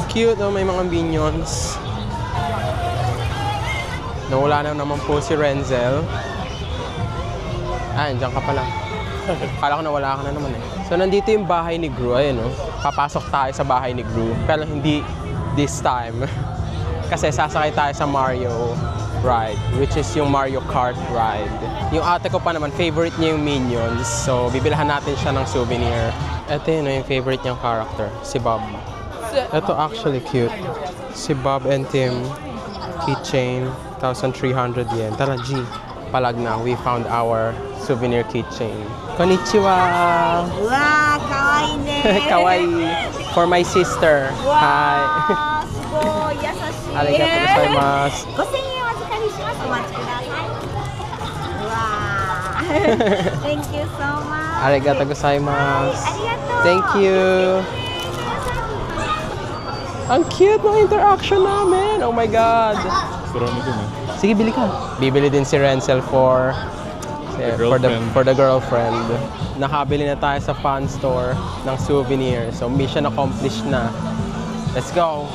Cute, no? May mga minions. Nawala na naman po si Renzel. Ah, andyan ka pala. Kala ko nawala ka na naman eh. So, nandito yung bahay ni Gru. Ayun, no? Papasok tayo sa bahay ni Gru. Pero hindi this time. Kasi sasakay tayo sa Mario ride, which is yung Mario Kart ride. Yung ate ko pa naman, favorite niya yung Minions. So, bibilhan natin siya ng souvenir. Ito yun, yung favorite niyang character, si Bob. Ito actually cute. Si Bob and Tim, keychain, 1,300 yen. Tara, G. Palag na, we found our souvenir keychain. Konnichiwa! Wow, kawaii ne! Kawaii! For my sister. Wow, Hi! すごい優しい。ありがとうございます。5000円お預かりします。お待ちください。わー。Thank you so much. ありがとうございます。ありがとう。Thank you. Ang cute ng interaction namin. Oh my God. Sige, bili ka. Bibili din si Renzel for the girlfriend. Nakabili na tayo sa fun store ng souvenir. So, mission accomplished na. Let's go.